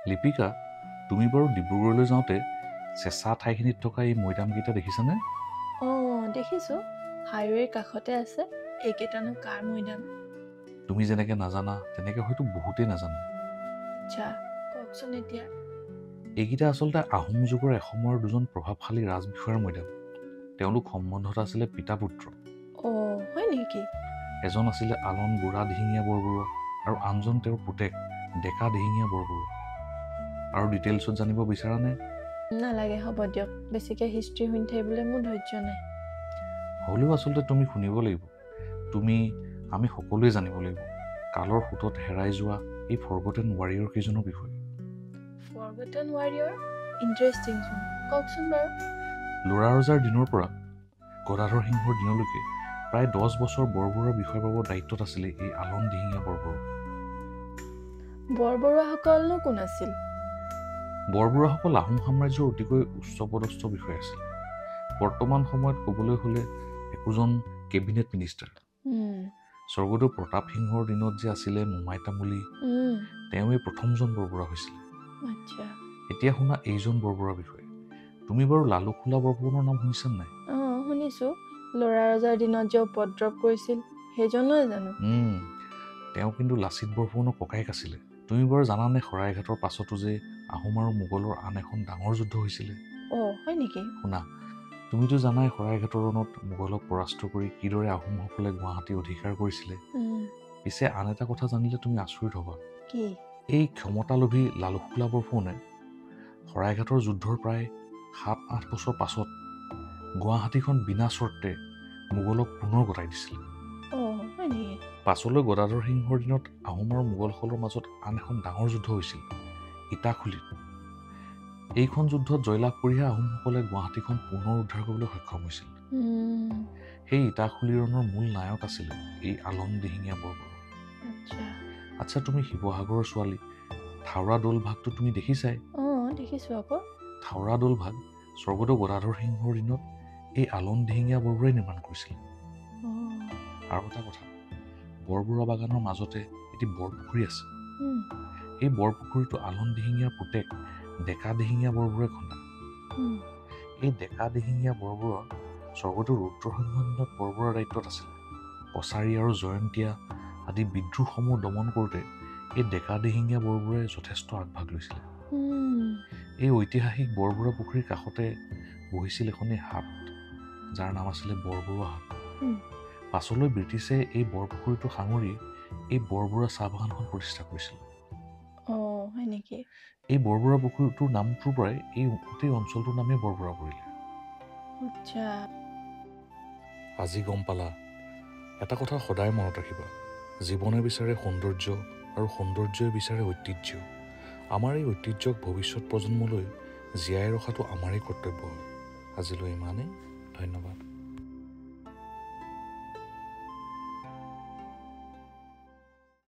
লিপিকা, তুমি বাৰু ডিব্ৰুগড়লৈ যাওঁতে চেঁচা ঠাইখিনিত থকা এই মৈদামকেইটা দেখিছানে? দেখিছোঁ। হাইৱেৰ কাষতে আছে। এইকেইটানো কাৰ মৈদাম? তুমি যেনেকৈ নাজানা তেনেকৈ হয়তো বহুতেই নাজানে। আচ্ছা, কওকচোন এতিয়া। এইকেইটা আচলতে আহোম যুগৰ এসময়ৰ দুজন প্ৰভাৱশালী ৰাজবিষয়াৰ মৈদাম। তেওঁলোক সম্বন্ধত আছিলে পিতা পুত্ৰ। হয় নেকি? এজন আছিলে আলন বুঢ়া দিহিঙীয়া বৰবৰুৱা আৰু আনজন তেওঁৰ পুতেক ডেকা দিহিঙীয়া বৰবৰুৱা। আৰু ডিটেইলছত জানিব বিচাৰানে? নালাগে, হ'ব দিয়ক। বেছিকৈ হিষ্ট্ৰী শুনি থাকিবলৈ মোৰ ধৈৰ্য নাই। হ'লেও আচলতে তুমি শুনিব লাগিব। আমি সকলোৱে জানিব লাগিব কালৰ সোঁতত হেৰাই যোৱা এই ফৰগটেন ৱাৰিয়ৰ কেইজনৰ বিষয়ে। Forgotten warrior? ইণ্টাৰেষ্টিং চোন, কওকচোন বাৰু। ল'ৰা ৰজাৰ দিনৰ পৰা গদাধৰ সিংহৰ দিনলৈকে প্ৰায় 10 বছৰ বৰবৰুৱাৰ বিষয় পাবৰ দায়িত্বত আছিলে এই আলন দিহিঙীয়া বৰবৰুৱা। বৰবৰুৱাসকলনো কোন আছিল? বৰবৰুৱাসকল আহোম সাম্ৰাজ্যৰ অতিকৈ উচ্চপদস্থ বিষয় আছিল। বৰ্তমান সময়ত ক'বলৈ হ'লে একোজন কেবিনেট মিনিষ্টাৰ। স্বৰ্গদেউ প্ৰতাপ সিংহৰ দিনত যে আছিলে মোমাই তামুলী, তেওঁৱেই প্ৰথমজন বৰবৰুৱা হৈছিলে। আচ্ছা, এতিয়া শুনা এইজন বৰবৰুৱাৰ বিষয়ে। তুমি বাৰু লালুকখোলা বৰফুকনৰ নাম শুনিছা নাই? শুনিছোঁ। ল'ৰা ৰজাৰ দিনত যে উপদ্ৰৱ কৰিছিল সেইজনেই জানো? তেওঁ কিন্তু লাচিত বৰফুকনৰ ককায়েক আছিলে। তুমি বাৰু জানানে শৰাইঘাটৰ পাছতো যে আহোম আৰু মোগলৰ আন এখন ডাঙৰ যুদ্ধ হৈছিলে? হয় নেকি? শুনা, তুমিতো জানাই শৰাইঘাটৰ ৰণত মোগলক পৰাস্ত কৰি কিদৰে আহোমসকলে গুৱাহাটী অধিকাৰ কৰিছিলে। পিছে আন এটা কথা জানিলে তুমি আচৰিত হবা। কি? এই ক্ষমতালোভী লালুকখোলা বৰফুকনে শৰাইঘাটৰ যুদ্ধৰ প্ৰায় 7-8 বছৰ পাছত গুৱাহাটীখন বিনা চৰ্তে মোগলক পুনৰ গতাই দিছিলে। হয় নেকি? পাছলৈ গদাধৰ সিংহৰ দিনত আহোম আৰু মোগলসকলৰ মাজত আন এখন ডাঙৰ যুদ্ধ হৈছিল, ইটাখুলিত। এইখন যুদ্ধত জয়লাভ কৰিহে আহোমসকলে গুৱাহাটীখন পুনৰ উদ্ধাৰ কৰিবলৈ সক্ষম হৈছিল। সেই ইটাখুলি ৰণৰ মূল নায়ক আছিলে এই আলন দিহিঙীয়া বৰবৰুৱা। আচ্ছা, তুমি শিৱসাগৰৰ ছোৱালী, থাওৰা দৌল ভাগটো তুমি দেখিছাই? দেখিছোঁ আকৌ। থাওৰা দৌল ভাগ স্বৰ্গদেউ গদাধৰ সিংহৰ দিনত এই আলন দিহিঙীয়া বৰবৰুৱাই নিৰ্মাণ কৰিছিল। আৰু এটা কথা, বৰবৰুৱা বাগানৰ মাজতে এটি বৰপুখুৰী আছে। এই বৰপুখুৰীটো আলন দিহিঙীয়াৰ পুতেক ডেকা দিহিঙীয়া বৰবৰুৱাই খন্দা। এই ডেকা দিহিঙীয়া বৰবৰুৱা স্বৰ্গদেউ ৰুদ্ৰসিংহৰ দিনত বৰবৰুৱাৰ দায়িত্বত আছিল। কছাৰী আৰু জয়ন্তীয়া আদি বিদ্ৰোহসমূহ দমন কৰোঁতে এই ডেকা দিহিঙীয়া বৰবৰুৱাই যথেষ্ট আগভাগ লৈছিলে। এই ঐতিহাসিক বৰবৰুৱা পুখুৰীৰ কাষতে বহিছিল এখনেই হাট, যাৰ নাম আছিলে বৰবৰুৱা হাট। পাছলৈ ব্ৰিটিছে এই বৰপুখুৰীটো সাঙুৰি এই বৰবৰুৱা চাহ বাগানখন প্ৰতিষ্ঠা কৰিছিল। হয় নেকি? এই বৰবৰুৱা পুখুৰীটোৰ নামটোৰ পৰাই এই গোটেই অঞ্চলটোৰ নামেই বৰবৰুৱা পৰিলে। আচ্ছা, আজি গম পালা? এটা কথা সদায় মনত ৰাখিবা, জীৱনে বিচাৰে সৌন্দৰ্য আৰু সৌন্দৰ্যই বিচাৰে ঐতিহ্য। আমাৰ এই ঐতিহ্যক ভৱিষ্যত প্ৰজন্মলৈ জীয়াই ৰখাটো আমাৰেই কৰ্তব্য হয়। আজিলৈ ইমানেই, ধন্যবাদ।